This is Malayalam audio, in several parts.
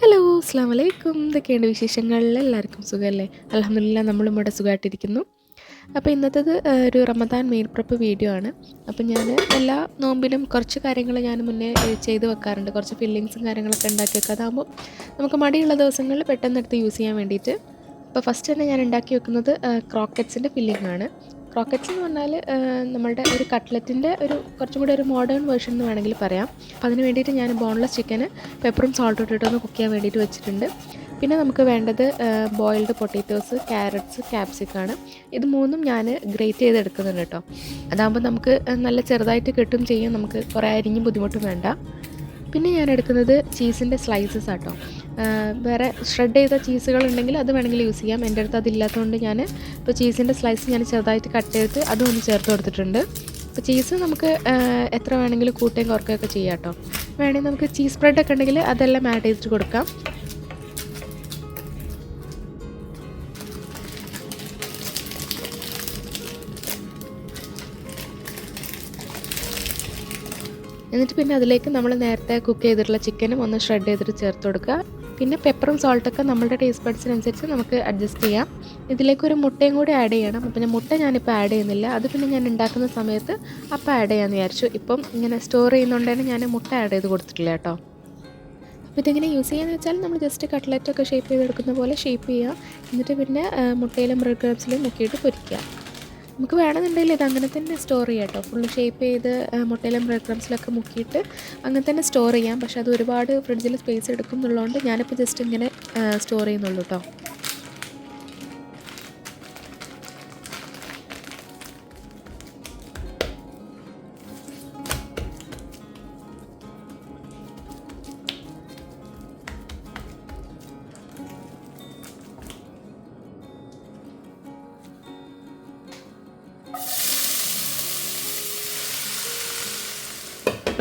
ഹലോ, അസ്സലാമു അലൈക്കും. എന്തൊക്കെയുണ്ട് വിശേഷങ്ങൾ? എല്ലാവർക്കും സുഖമല്ലേ? അൽഹംദുലില്ലാ നമ്മളും ഇവിടെ സുഖമായിട്ടിരിക്കുന്നു. അപ്പോൾ ഇന്നത്തേത് ഒരു റമദാൻ മീൽ പ്രെപ്പ് വീഡിയോ ആണ്. അപ്പോൾ ഞാൻ എല്ലാ നോമ്പിനും കുറച്ച് കാര്യങ്ങൾ ഞാൻ മുന്നേ ചെയ്ത് വെക്കാറുണ്ട്. കുറച്ച് ഫില്ലിങ്സും കാര്യങ്ങളൊക്കെ ഉണ്ടാക്കി വെക്കുക. അതാകുമ്പോൾ നമുക്ക് മടിയുള്ള ദിവസങ്ങളിൽ പെട്ടെന്ന് എടുത്ത് യൂസ് ചെയ്യാൻ വേണ്ടിയിട്ട്. അപ്പോൾ ഫസ്റ്റ് തന്നെ ഞാൻ ഉണ്ടാക്കി വെക്കുന്നത് ക്രോക്കറ്റ്സിൻ്റെ ഫില്ലിംഗ് ആണ്. ക്രോക്കറ്റ്സ് എന്ന് പറഞ്ഞാൽ നമ്മളുടെ ഒരു കട്ട്ലറ്റിൻ്റെ കുറച്ചും കൂടി ഒരു മോഡേൺ വേർഷൻ എന്ന് വേണമെങ്കിൽ പറയാം. അപ്പോൾ അതിന് വേണ്ടിയിട്ട് ഞാൻ ബോൺലെസ് ചിക്കന് പെപ്പറും സോൾട്ടും ഇട്ടിട്ടൊന്ന് കുക്ക് ചെയ്യാൻ വേണ്ടിയിട്ട് വെച്ചിട്ടുണ്ട്. പിന്നെ നമുക്ക് വേണ്ടത് ബോയിൽഡ് പൊട്ടാറ്റോസ്, ക്യാരറ്റ്സ്, ക്യാപ്സിക്കാണ്. ഇത് മൂന്നും ഞാൻ ഗ്രേറ്റ് ചെയ്തെടുക്കുന്നുണ്ട് കേട്ടോ. അതാകുമ്പോൾ നമുക്ക് നല്ല ചെറുതായിട്ട് കിട്ടും ചെയ്യും, നമുക്ക് കുറേ അരിഞ്ഞും ബുദ്ധിമുട്ടും വേണ്ട. പിന്നെ ഞാൻ എടുക്കുന്നത് ചീസിൻ്റെ സ്ലൈസസ് ആട്ടോ. വേറെ ഷ്രെഡ് ചെയ്ത ചീസുകൾ ഉണ്ടെങ്കിൽ അത് വേണമെങ്കിൽ യൂസ് ചെയ്യാം. എൻ്റെ അടുത്ത് അതില്ലാത്തതുകൊണ്ട് ഞാൻ ഇപ്പോൾ ചീസിൻ്റെ സ്ലൈസ് ഞാൻ ചെറുതായിട്ട് കട്ട് ചെയ്തിട്ട് അതും ഒന്ന് ചേർത്ത് കൊടുത്തിട്ടുണ്ട്. അപ്പോൾ ചീസ് നമുക്ക് എത്ര വേണമെങ്കിലും കൂട്ടുകയും കുറയ്ക്കുകയൊക്കെ ചെയ്യാം കേട്ടോ. വേണമെങ്കിൽ നമുക്ക് ചീസ് സ്പ്രെഡൊക്കെ ഉണ്ടെങ്കിൽ അതെല്ലാം ആഡ് ചെയ്തിട്ട് കൊടുക്കാം. എന്നിട്ട് പിന്നെ അതിലേക്ക് നമ്മൾ നേരത്തെ കുക്ക് ചെയ്തിട്ടുള്ള ചിക്കനും ഒന്ന് ഷ്രെഡ് ചെയ്തിട്ട് ചേർത്ത് കൊടുക്കുക. പിന്നെ പെപ്പറും സോൾട്ടൊക്കെ നമ്മുടെ ടേസ്റ്റ് ബഡ്സിനനുസരിച്ച് നമുക്ക് അഡ്ജസ്റ്റ് ചെയ്യാം. ഇതിലേക്ക് ഒരു മുട്ടയും കൂടി ആഡ് ചെയ്യണം. അപ്പോൾ മുട്ട ഞാനിപ്പോൾ ആഡ് ചെയ്യുന്നില്ല, അത് പിന്നെ ഞാൻ ഉണ്ടാക്കുന്ന സമയത്ത് അപ്പം ആഡ് ചെയ്യാമെന്ന് വിചാരിച്ചു. ഇപ്പം ഇങ്ങനെ സ്റ്റോർ ചെയ്യുന്നതുകൊണ്ട് തന്നെ ഞാൻ മുട്ട ആഡ് ചെയ്ത് കൊടുത്തിട്ടില്ല കേട്ടോ. അപ്പോൾ ഇതെങ്ങനെ യൂസ് ചെയ്യാന്ന് വെച്ചാൽ നമ്മൾ ജസ്റ്റ് കട്ട്ലറ്റൊക്കെ ഷേപ്പ് ചെയ്തെടുക്കുന്ന പോലെ ഷേപ്പ് ചെയ്യുക. എന്നിട്ട് പിന്നെ മുട്ടയിലും ബ്രെഡ് ക്രംസിലും മുക്കിയിട്ട് പൊരിക്കുക. നമുക്ക് വേണമെന്നുണ്ടെങ്കിൽ ഇത് അങ്ങനെ തന്നെ സ്റ്റോർ ചെയ്യാം കേട്ടോ. ഫുള്ള് ഷേപ്പ് ചെയ്ത് മുട്ടയിലും ബ്രെഡ് ക്രംസിലൊക്കെ മുക്കിയിട്ട് അങ്ങനെ തന്നെ സ്റ്റോർ ചെയ്യാം. പക്ഷേ അത് ഒരുപാട് ഫ്രിഡ്ജിൽ സ്പേസ് എടുക്കും എന്നുള്ളതുകൊണ്ട് ഞാനിപ്പോൾ ജസ്റ്റ് ഇങ്ങനെ സ്റ്റോർ ചെയ്യുന്നുള്ളൂ കേട്ടോ.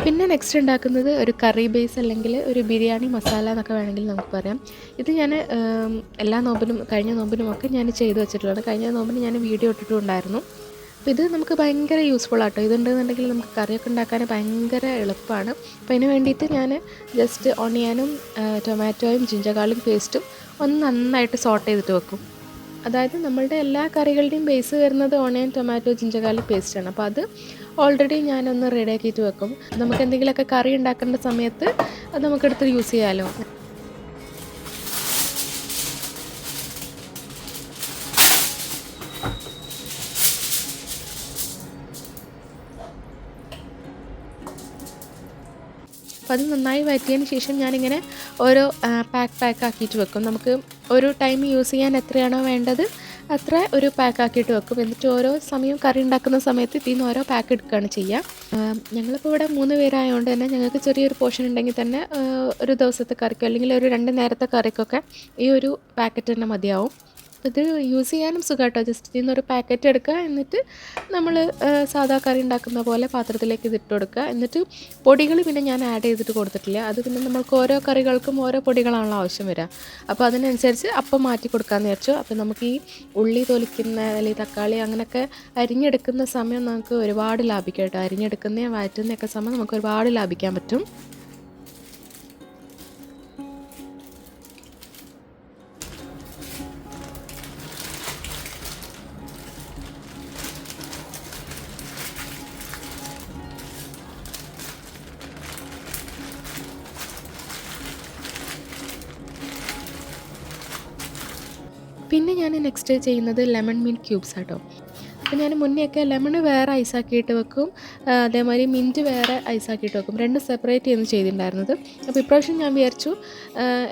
പിന്നെ നെക്സ്റ്റ് ഉണ്ടാക്കുന്നത് ഒരു കറി ബേസ് അല്ലെങ്കിൽ ഒരു ബിരിയാണി മസാല എന്നൊക്കെ വേണമെങ്കിൽ നമുക്ക് പറയാം. ഇത് ഞാൻ എല്ലാ നോമ്പിനും കഴിഞ്ഞ നോമ്പിനുമൊക്കെ ഞാൻ ചെയ്ത് വെച്ചിട്ടുള്ളതാണ്. കഴിഞ്ഞ നോമ്പിന് ഞാൻ വീഡിയോ ഇട്ടിട്ടുണ്ടായിരുന്നു. അപ്പോൾ ഇത് നമുക്ക് ഭയങ്കര യൂസ്ഫുൾ ആട്ടോ. ഇതുണ്ടെന്നുണ്ടെങ്കിൽ നമുക്ക് കറിയൊക്കെ ഉണ്ടാക്കാൻ ഭയങ്കര എളുപ്പമാണ്. അപ്പോൾ അതിന് വേണ്ടിയിട്ട് ഞാൻ ജസ്റ്റ് ഓണിയനും ടൊമാറ്റോയും ജിഞ്ചർ ഗാർലിക് പേസ്റ്റും ഒന്ന് നന്നായിട്ട് സോട്ട് ചെയ്തിട്ട് വെക്കും. അതായത് നമ്മളുടെ എല്ലാ കറികളുടെയും ബേസ് വരുന്നത് ഓണിയൻ, ടൊമാറ്റോ, ജിഞ്ചർ ഗാർലിക് പേസ്റ്റാണ്. അപ്പോൾ അത് ഓൾറെഡി ഞാനൊന്ന് റെഡിയാക്കിയിട്ട് വെക്കും. നമുക്ക് എന്തെങ്കിലുമൊക്കെ കറി ഉണ്ടാക്കേണ്ട സമയത്ത് അത് നമുക്കെടുത്ത് യൂസ് ചെയ്യാമല്ലോ. അപ്പോൾ അത് നന്നായി വഴറ്റിയതിന് ശേഷം ഞാനിങ്ങനെ ഓരോ പാക്ക് ആക്കിയിട്ട് വെക്കും. നമുക്ക് ഒരു ടൈം യൂസ് ചെയ്യാൻ എത്രയാണോ വേണ്ടത് അത്ര ഒരു പാക്ക് ആക്കിയിട്ട് വെക്കും. എന്നിട്ട് ഓരോ സമയം കറി ഉണ്ടാക്കുന്ന സമയത്ത് ഇതിൽ നിന്ന് ഓരോ പാക്ക് എടുക്കുകയാണ് ചെയ്യുക. ഞങ്ങളിപ്പോൾ ഇവിടെ 3 പേരായതുകൊണ്ട് തന്നെ ഞങ്ങൾക്ക് ചെറിയൊരു പോർഷൻ ഉണ്ടെങ്കിൽ തന്നെ ഒരു ദിവസത്തെ കറിക്കോ അല്ലെങ്കിൽ ഒരു 2 നേരത്തെ കറിക്കൊക്കെ ഈ ഒരു പാക്കറ്റ് തന്നെ മതിയാവും. അപ്പോൾ ഇത് യൂസ് ചെയ്യാനും സുഖമാട്ടോ. ജസ്റ്റ് ഇതിൽ നിന്നൊരു പാക്കറ്റ് എടുക്കുക, എന്നിട്ട് നമ്മൾ സാധാ കറി ഉണ്ടാക്കുന്ന പോലെ പാത്രത്തിലേക്ക് ഇതിട്ട് കൊടുക്കുക. എന്നിട്ട് പൊടികൾ പിന്നെ ഞാൻ ആഡ് ചെയ്തിട്ട് കൊടുത്തിട്ടില്ല. അത് പിന്നെ നമ്മൾക്ക് ഓരോ കറികൾക്കും ഓരോ പൊടികളാണല്ലോ ആവശ്യം വരിക. അപ്പോൾ അതിനനുസരിച്ച് അപ്പം മാറ്റി കൊടുക്കാമെന്ന് വിചാരിച്ചു. അപ്പോൾ നമുക്ക് ഈ ഉള്ളി തൊലിക്കുന്ന അല്ലെങ്കിൽ തക്കാളി അങ്ങനെയൊക്കെ അരിഞ്ഞെടുക്കുന്ന സമയം നമുക്ക് ഒരുപാട് ലാഭിക്കാം കേട്ടോ. അരിഞ്ഞെടുക്കുന്നതും വഴറ്റുന്നതൊക്കെ സമയം നമുക്ക് ഒരുപാട് ലാഭിക്കാൻ പറ്റും. പിന്നെ ഞാൻ നെക്സ്റ്റ് ചെയ്യുന്നത് ലെമൺ മിൻറ്റ് ക്യൂബ്സ് ആട്ടോ. അപ്പോൾ ഞാൻ മുന്നെയൊക്കെ ലെമണ് വേറെ ഐസാക്കിയിട്ട് വെക്കും, അതേമാതിരി മിൻറ്റ് വേറെ ഐസാക്കിയിട്ട് വെക്കും. രണ്ടും സെപ്പറേറ്റ് ചെയ്യുന്നു ചെയ്തിട്ടുണ്ടായിരുന്നത്. അപ്പോൾ ഇപ്രാവശ്യം ഞാൻ വിചാരിച്ചു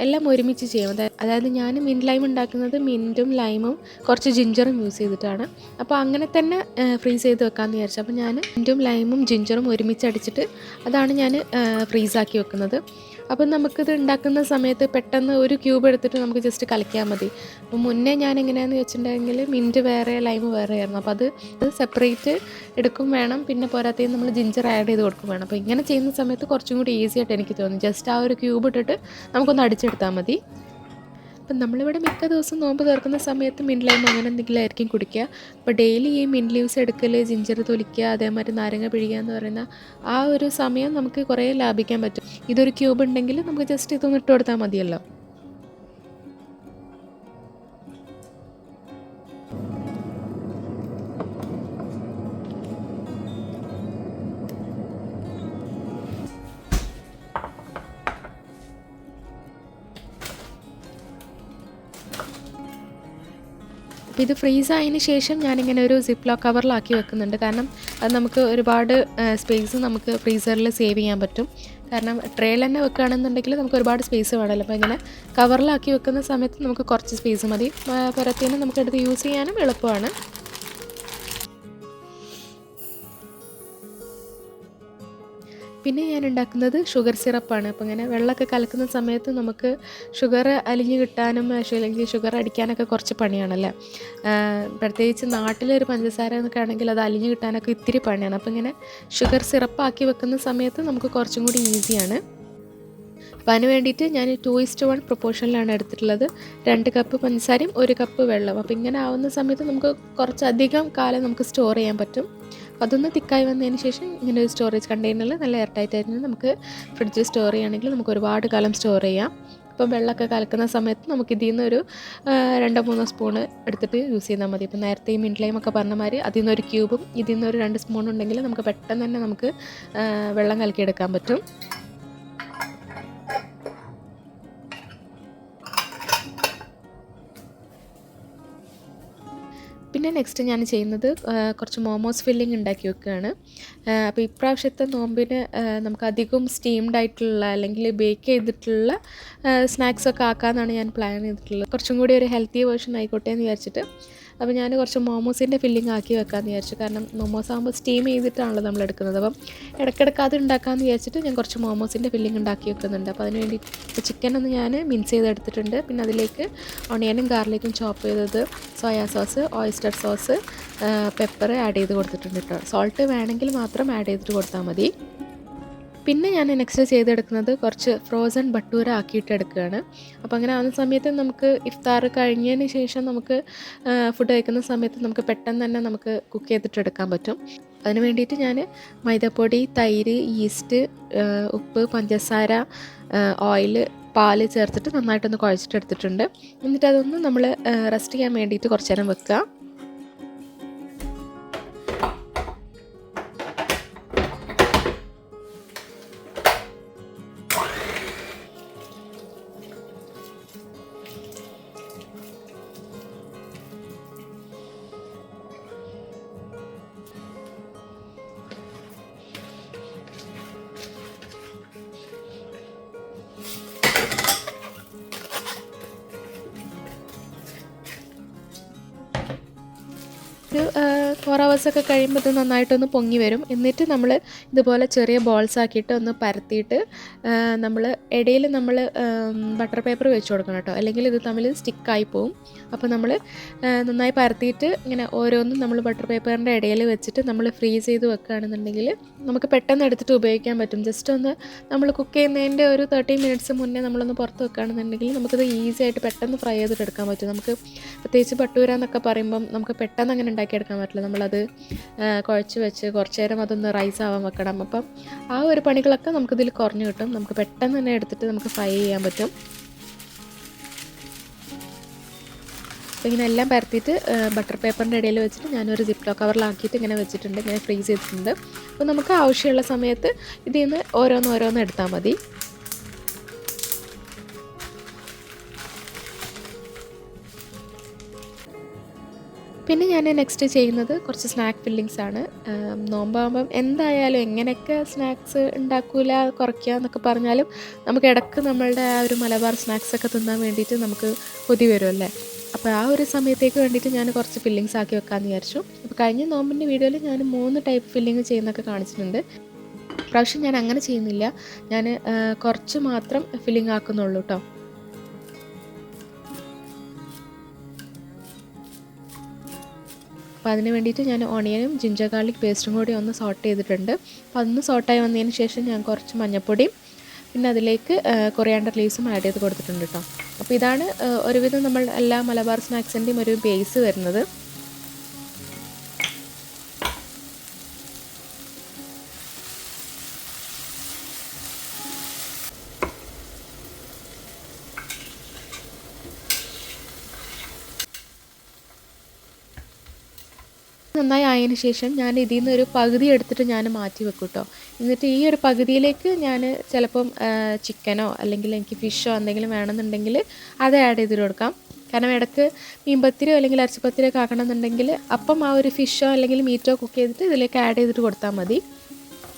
എല്ലാം ഒരുമിച്ച് ചെയ്യും. അതായത് ഞാൻ മിൻറ്റ് ലൈം ഉണ്ടാക്കുന്നത് മിൻറ്റും ലൈമും കുറച്ച് ജിഞ്ചറും യൂസ് ചെയ്തിട്ടാണ്. അപ്പോൾ അങ്ങനെ തന്നെ ഫ്രീസ് ചെയ്ത് വെക്കാമെന്ന് വിചാരിച്ചു. അപ്പോൾ ഞാൻ മിൻറ്റും ലൈമും ജിഞ്ചറും ഒരുമിച്ച് അടിച്ചിട്ട് അതാണ് ഞാൻ ഫ്രീസാക്കി വെക്കുന്നത്. അപ്പം നമുക്കിത് ഉണ്ടാക്കുന്ന സമയത്ത് പെട്ടെന്ന് ഒരു ക്യൂബ് എടുത്തിട്ട് നമുക്ക് ജസ്റ്റ് കലക്കിയാൽ മതി. അപ്പോൾ മുന്നേ ഞാൻ എങ്ങനെയാണെന്ന് വെച്ചിട്ടുണ്ടെങ്കിൽ മിൻറ്റ് വേറെ ലൈമ് വേറെ ആയിരുന്നു. അപ്പോൾ അത് സെപ്പറേറ്റ് എടുക്കും വേണം. പിന്നെ പോരാത്തതിന് നമ്മൾ ജിഞ്ചർ ആഡ് ചെയ്ത് കൊടുക്കും വേണം. അപ്പോൾ ഇങ്ങനെ ചെയ്യുന്ന സമയത്ത് കുറച്ചും കൂടി ഈസി ആയിട്ട് എനിക്ക് തോന്നി. ജസ്റ്റ് ആ ഒരു ക്യൂബ് ഇട്ടിട്ട് നമുക്കൊന്ന് അടിച്ചെടുത്താൽ മതി. അപ്പം നമ്മളിവിടെ മിക്ക ദിവസം നോമ്പ് തുറക്കുന്ന സമയത്ത് മിൻറ്റ് ലൈം അങ്ങനെ എന്തെങ്കിലും ആയിരിക്കും കുടിക്കുക. അപ്പോൾ ഡെയിലി ഈ മിൻറ്റ് ലീവ്സ് എടുക്കൽ, ജിഞ്ചർ തൊലിക്കുക, അതേമാതിരി നാരങ്ങ പിഴിയുക എന്ന് പറയുന്ന ആ ഒരു സമയം നമുക്ക് കുറേ ലാഭിക്കാൻ പറ്റും. ഇതൊരു ക്യൂബ് ഉണ്ടെങ്കിൽ നമുക്ക് ജസ്റ്റ് ഇതൊന്ന് ഇട്ട് കൊടുത്താൽ മതിയല്ലോ. ഇത് ഫ്രീസ് ആയതിന് ശേഷം ഞാനിങ്ങനെ ഒരു സിപ്പ് ലോക്ക് കവറിലാക്കി വെക്കുന്നുണ്ട്. കാരണം അത് നമുക്ക് ഒരുപാട് സ്പേസ് നമുക്ക് ഫ്രീസറിൽ സേവ് ചെയ്യാൻ പറ്റും. കാരണം ട്രേയിൽ തന്നെ വെക്കുകയാണെന്നുണ്ടെങ്കിൽ നമുക്ക് ഒരുപാട് സ്പേസ് വേണമല്ലോ. അപ്പോൾ ഇങ്ങനെ കവറിലാക്കി വെക്കുന്ന സമയത്ത് നമുക്ക് കുറച്ച് സ്പേസ് മതി. പുറത്തേനും നമുക്ക് എടുത്ത് യൂസ് ചെയ്യാനും എളുപ്പമാണ്. പിന്നെ ഞാൻ ഉണ്ടാക്കുന്നത് ഷുഗർ സിറപ്പാണ്. അപ്പോൾ ഇങ്ങനെ വെള്ളമൊക്കെ കലക്കുന്ന സമയത്ത് നമുക്ക് ഷുഗർ അലിഞ്ഞ് കിട്ടാനും അല്ലെങ്കിൽ ഷുഗർ അടിക്കാനൊക്കെ കുറച്ച് പണിയാണല്ലേ. പ്രത്യേകിച്ച് നാട്ടിലൊരു പഞ്ചസാര എന്നൊക്കെ ആണെങ്കിൽ അത് അലിഞ്ഞ് കിട്ടാനൊക്കെ ഇത്തിരി പണിയാണ്. അപ്പോൾ ഇങ്ങനെ ഷുഗർ സിറപ്പാക്കി വെക്കുന്ന സമയത്ത് നമുക്ക് കുറച്ചും കൂടി ഈസിയാണ്. അപ്പോൾ അതിന് വേണ്ടിയിട്ട് ഞാൻ 2:1 പ്രൊപ്പോർഷനിലാണ് എടുത്തിട്ടുള്ളത്. 2 കപ്പ് പഞ്ചസാരയും 1 കപ്പ് വെള്ളം. അപ്പോൾ ഇങ്ങനെ ആവുന്ന സമയത്ത് നമുക്ക് കുറച്ചധികം കാലം നമുക്ക് സ്റ്റോർ ചെയ്യാൻ പറ്റും. അതൊന്ന് തിക്കായി വന്നതിന് ശേഷം ഇങ്ങനെ ഒരു സ്റ്റോറേജ് കണ്ടെയ്നറിൽ നല്ല എയർ ടൈറ്റ് ആയിട്ട് നമുക്ക് ഫ്രിഡ്ജിൽ സ്റ്റോർ ചെയ്യുകയാണെങ്കിൽ നമുക്ക് ഒരുപാട് കാലം സ്റ്റോർ ചെയ്യാം. ഇപ്പം വെള്ളമൊക്കെ കലക്കുന്ന സമയത്ത് നമുക്ക് ഇതിൽ നിന്നൊരു 2-3 സ്പൂണ് എടുത്തിട്ട് യൂസ് ചെയ്താൽ മതി. ഇപ്പം നേരത്തെ ഈ മിൻറ്റ് ലൈമൊക്കെ പറഞ്ഞ മാതിരി അതിൽ നിന്നൊരു ക്യൂബും ഇതിൽ നിന്നൊരു 2 സ്പൂൺ ഉണ്ടെങ്കിൽ നമുക്ക് പെട്ടെന്ന് തന്നെ നമുക്ക് വെള്ളം കലക്കിയെടുക്കാൻ പറ്റും. പിന്നെ നെക്സ്റ്റ് ഞാൻ ചെയ്യുന്നത് കുറച്ച് മോമോസ് ഫില്ലിംഗ് ഉണ്ടാക്കി വെക്കുകയാണ്. അപ്പോൾ ഇപ്രാവശ്യത്തെ നോമ്പിന് നമുക്ക് അധികം സ്റ്റീംഡ് ആയിട്ടുള്ള അല്ലെങ്കിൽ ബേക്ക് ചെയ്തിട്ടുള്ള സ്നാക്സൊക്കെ ആക്കാമെന്നാണ് ഞാൻ പ്ലാൻ ചെയ്തിട്ടുള്ളത്. കുറച്ചും കൂടി ഒരു ഹെൽത്തി വേർഷൻ ആയിക്കോട്ടെ എന്ന് വിചാരിച്ചിട്ട് അപ്പോൾ ഞാൻ കുറച്ച് മോമോസിൻ്റെ ഫില്ലിംഗ് ആക്കി വെക്കാമെന്ന് വിചാരിച്ചു. കാരണം മോമോസ് ആകുമ്പോൾ സ്റ്റീം ചെയ്തിട്ടാണല്ലോ നമ്മൾ എടുക്കുന്നത്. അപ്പം ഇടയ്ക്കിടയ്ക്ക് അത് ഉണ്ടാക്കാമെന്ന് വിചാരിച്ചിട്ട് ഞാൻ കുറച്ച് മോമോസിൻ്റെ ഫില്ലിംഗ് ഉണ്ടാക്കി വെക്കുന്നുണ്ട്. അപ്പോൾ അതിന് വേണ്ടി ചിക്കനൊന്ന് ഞാൻ മിൻസ് ചെയ്തെടുത്തിട്ടുണ്ട്. പിന്നെ അതിലേക്ക് ഓണിയനും ഗാർലിക്കും ചോപ്പ് ചെയ്തത്, soya sauce, oyster sauce, pepper add ചെയ്ത് കൊടുത്തിട്ടുണ്ട് കേട്ടോ. സോൾട്ട് വേണമെങ്കിൽ മാത്രം ആഡ് ചെയ്തിട്ട് കൊടുത്താൽ മതി. പിന്നെ ഞാൻ നെക്സ്റ്റ് ചെയ്തെടുക്കുന്നത് കുറച്ച് ഫ്രോസൺ ബട്ടൂര ആക്കിയിട്ട് എടുക്കുകയാണ്. അപ്പോൾ അങ്ങനെ ആവുന്ന സമയത്ത് നമുക്ക് ഇഫ്താർ കഴിഞ്ഞതിന് ശേഷം നമുക്ക് ഫുഡ് കഴിക്കുന്ന സമയത്ത് നമുക്ക് പെട്ടെന്ന് തന്നെ നമുക്ക് കുക്ക് ചെയ്തിട്ട് എടുക്കാൻ പറ്റും. അതിന് വേണ്ടിയിട്ട് ഞാൻ മൈദപ്പൊടി, തൈര്, ഈസ്റ്റ്, ഉപ്പ്, പഞ്ചസാര, ഓയിൽ, പാല് ചേർത്തിട്ട് നന്നായിട്ടൊന്ന് കുഴച്ചിട്ട് എടുത്തിട്ടുണ്ട്. എന്നിട്ട് അതൊന്ന് നമ്മൾ റെസ്റ്റ് ചെയ്യാൻ വേണ്ടിയിട്ട് കുറച്ച് നേരം വെക്കുക. ഒരു 4 ഹവേഴ്സൊക്കെ കഴിയുമ്പോൾ ഇത് നന്നായിട്ടൊന്ന് പൊങ്ങി വരും. എന്നിട്ട് നമ്മൾ ഇതുപോലെ ചെറിയ ബോൾസ് ആക്കിയിട്ട് ഒന്ന് പരത്തിയിട്ട് നമ്മൾ ഇടയിൽ നമ്മൾ ബട്ടർ പേപ്പർ വെച്ച് കൊടുക്കണം കേട്ടോ, അല്ലെങ്കിൽ ഇത് തമ്മിൽ സ്റ്റിക്കായി പോവും. അപ്പോൾ നമ്മൾ നന്നായി പരത്തിയിട്ട് ഇങ്ങനെ ഓരോന്നും നമ്മൾ ബട്ടർ പേപ്പറിൻ്റെ ഇടയിൽ വെച്ചിട്ട് നമ്മൾ ഫ്രീസ് ചെയ്ത് വെക്കുകയാണെന്നുണ്ടെങ്കിൽ നമുക്ക് പെട്ടെന്ന് എടുത്തിട്ട് ഉപയോഗിക്കാൻ പറ്റും. ജസ്റ്റ് ഒന്ന് നമ്മൾ കുക്ക് ചെയ്യുന്നതിൻ്റെ ഒരു 30 മിനിറ്റ്സ് മുന്നേ നമ്മളൊന്ന് പുറത്ത് വെക്കുകയാണെന്നുണ്ടെങ്കിൽ നമുക്കത് ഈസി ആയിട്ട് പെട്ടെന്ന് ഫ്രൈ ചെയ്തിട്ട് എടുക്കാൻ പറ്റും. നമുക്ക് പ്രത്യേകിച്ച് ഭട്ടൂര എന്നൊക്കെ പറയുമ്പം നമുക്ക് പെട്ടെന്ന് അങ്ങനെ ഉണ്ടാക്കിയെടുക്കാൻ പറ്റില്ല. നമ്മളത് കുഴച്ച് വെച്ച് കുറച്ച് നേരം അതൊന്ന് റൈസ് ആവാൻ വെക്കണം. അപ്പം ആ ഒരു പണികളൊക്കെ നമുക്കിതിൽ കുറഞ്ഞു കിട്ടും. നമുക്ക് പെട്ടെന്ന് തന്നെ എടുത്തിട്ട് നമുക്ക് ഫ്രൈ ചെയ്യാൻ പറ്റും. അപ്പോൾ ഇങ്ങനെ എല്ലാം പരത്തിയിട്ട് ബട്ടർ പേപ്പറിൻ്റെ ഇടയിൽ വെച്ചിട്ട് ഞാനൊരു സിപ്പ് ലോക്ക് കവറിലാക്കിയിട്ട് ഇങ്ങനെ വെച്ചിട്ടുണ്ട്, ഇങ്ങനെ ഫ്രീസ് ചെയ്തിട്ടുണ്ട്. അപ്പോൾ നമുക്ക് ആവശ്യമുള്ള സമയത്ത് ഇതിൽ നിന്ന് ഓരോന്ന് എടുത്താൽ മതി. പിന്നെ ഞാൻ നെക്സ്റ്റ് ചെയ്യുന്നത് കുറച്ച് സ്നാക്ക് ഫില്ലിങ്സ് ആണ്. നോമ്പാകുമ്പം എന്തായാലും എങ്ങനെയൊക്കെ സ്നാക്സ് ഉണ്ടാക്കൂല കുറയ്ക്കുക എന്നൊക്കെ പറഞ്ഞാലും നമുക്ക് ഇടയ്ക്ക് നമ്മളുടെ ആ ഒരു മലബാർ സ്നാക്സൊക്കെ തിന്നാൻ വേണ്ടിയിട്ട് നമുക്ക് കൊതി വരുമല്ലേ. അപ്പോൾ ആ ഒരു സമയത്തേക്ക് വേണ്ടിയിട്ട് ഞാൻ കുറച്ച് ഫില്ലിങ്സ് ആക്കി വെക്കാമെന്ന് വിചാരിച്ചു. അപ്പോൾ കഴിഞ്ഞ നോമ്പിൻ്റെ വീഡിയോയിൽ ഞാൻ 3 ടൈപ്പ് ഫില്ലിങ് ചെയ്യുന്നൊക്കെ കാണിച്ചിട്ടുണ്ട്. പ്രാവശ്യം ഞാൻ അങ്ങനെ ചെയ്യുന്നില്ല, ഞാൻ കുറച്ച് മാത്രം ഫില്ലിങ് ആക്കുന്നുള്ളൂ കേട്ടോ. അപ്പോൾ അതിന് വേണ്ടിയിട്ട് ഞാൻ ഓണിയനും ജിഞ്ചർ ഗാർലിക് പേസ്റ്റും കൂടി ഒന്ന് സോട്ട് ചെയ്തിട്ടുണ്ട്. അപ്പോൾ അതൊന്ന് സോട്ടായി വന്നതിന് ശേഷം ഞാൻ കുറച്ച് മഞ്ഞൾപ്പൊടിയും പിന്നെ അതിലേക്ക് കൊറിയാണ്ടർ ലീവ്സും ആഡ് ചെയ്ത് കൊടുത്തിട്ടുണ്ട് കേട്ടോ. അപ്പോൾ ഇതാണ് ഒരുവിധം നമ്മൾ എല്ലാ മലബാർ സ്നാക്സിൻ്റെയും ഒരു ബേസ് വരുന്നത്. നന്നായി ആയതിന് ശേഷം ഞാൻ ഇതിൽ നിന്ന് ഒരു പകുതി എടുത്തിട്ട് ഞാൻ മാറ്റി വെക്കും കേട്ടോ. എന്നിട്ട് ഈ ഒരു പകുതിയിലേക്ക് ഞാൻ ചിലപ്പം ചിക്കനോ അല്ലെങ്കിൽ എനിക്ക് ഫിഷോ എന്തെങ്കിലും വേണമെന്നുണ്ടെങ്കിൽ അത് ആഡ് ചെയ്തിട്ട് കൊടുക്കാം. കാരണം ഇടയ്ക്ക് മീൻപത്തിരിയോ അല്ലെങ്കിൽ ഇറച്ചിപ്പത്തിരിയോ ഒക്കെ ആക്കണമെന്നുണ്ടെങ്കിൽ അപ്പം ആ ഒരു ഫിഷോ അല്ലെങ്കിൽ മീറ്റോ കുക്ക് ചെയ്തിട്ട് ഇതിലേക്ക് ആഡ് ചെയ്തിട്ട് കൊടുത്താൽ മതി.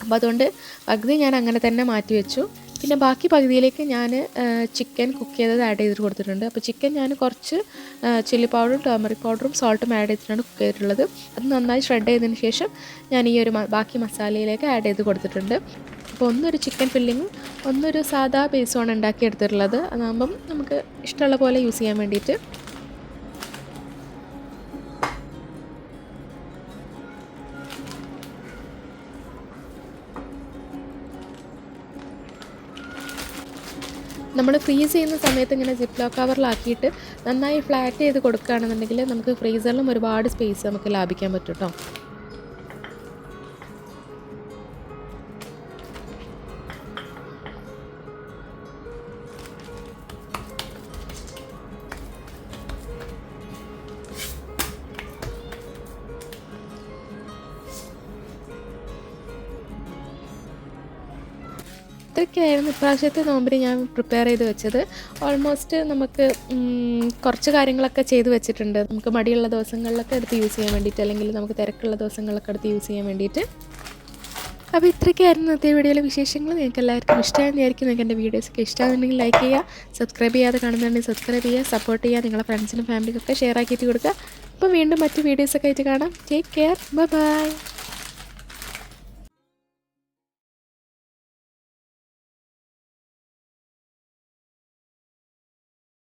അപ്പോൾ അതുകൊണ്ട് പകുതി ഞാൻ അങ്ങനെ തന്നെ മാറ്റി വെച്ചു. പിന്നെ ബാക്കി പകുതിയിലേക്ക് ഞാൻ ചിക്കൻ കുക്ക് ചെയ്തത് ആഡ് ചെയ്തിട്ട് കൊടുത്തിട്ടുണ്ട്. അപ്പോൾ ചിക്കൻ ഞാൻ കുറച്ച് ചില്ലി പൗഡറും ടർമറിക് പൗഡറും സോൾട്ടും ആഡ് ചെയ്തിട്ടാണ് കുക്ക് ചെയ്തിട്ടുള്ളത്. അത് നന്നായി ഷ്രെഡ് ചെയ്തതിന് ശേഷം ഞാൻ ഈ ഒരു ബാക്കി മസാലയിലേക്ക് ആഡ് ചെയ്ത് കൊടുത്തിട്ടുണ്ട്. അപ്പോൾ ഒന്നൊരു ചിക്കൻ ഫില്ലിങ്ങും ഒന്നൊരു സാധാ ബേസുമാണ് ഉണ്ടാക്കിയെടുത്തിട്ടുള്ളത്. അതാകുമ്പം നമുക്ക് ഇഷ്ടമുള്ള പോലെ യൂസ് ചെയ്യാൻ വേണ്ടിയിട്ട്. നമ്മൾ ഫ്രീസ് ചെയ്യുന്ന സമയത്ത് ഇങ്ങനെ സിപ്പ് ലോക്ക് കവറിലാക്കിയിട്ട് നന്നായി ഫ്ലാറ്റ് ചെയ്ത് കൊടുക്കുകയാണെന്നുണ്ടെങ്കിൽ നമുക്ക് ഫ്രീസറിലും ഒരുപാട് സ്പേസ് നമുക്ക് ലാഭിക്കാൻ പറ്റും കേട്ടോ. ഇതൊക്കെയായിരുന്നു ഇപ്രാവശ്യത്തെ നോമ്പിന് ഞാൻ പ്രിപ്പയർ ചെയ്ത് വെച്ചത്. ഓൾമോസ്റ്റ് നമുക്ക് കുറച്ച് കാര്യങ്ങളൊക്കെ ചെയ്ത് വെച്ചിട്ടുണ്ട്. നമുക്ക് മടിയുള്ള ദിവസങ്ങളിലൊക്കെ എടുത്ത് യൂസ് ചെയ്യാൻ വേണ്ടിയിട്ട്, അല്ലെങ്കിൽ നമുക്ക് തിരക്കുള്ള ദിവസങ്ങളിലൊക്കെ എടുത്ത് യൂസ് ചെയ്യാൻ വേണ്ടിയിട്ട്. അപ്പോൾ ഇത്രയൊക്കെയായിരുന്നു ഇന്നത്തെ വീഡിയോയിലെ വിശേഷങ്ങൾ. നിങ്ങൾക്ക് എല്ലാവർക്കും ഇഷ്ടമായെന്ന് വിചാരിക്കും. നിങ്ങൾക്ക് എൻ്റെ വീഡിയോസൊക്കെ ഇഷ്ടമാണെന്നുണ്ടെങ്കിൽ ലൈക്ക് ചെയ്യുക, സബ്സ്ക്രൈബ് ചെയ്യാതെ കാണുന്നുണ്ടെങ്കിൽ സബ്സ്ക്രൈബ് ചെയ്യുക, സപ്പോർട്ട് ചെയ്യുക, നിങ്ങളുടെ ഫ്രണ്ട്സിനും ഫാമിലിക്കൊക്കെ ഷെയർ ആക്കിയിട്ട് കൊടുക്കുക. അപ്പോൾ വീണ്ടും മറ്റ് വീഡിയോസൊക്കെ ആയിട്ട് കാണാം. Take care, by.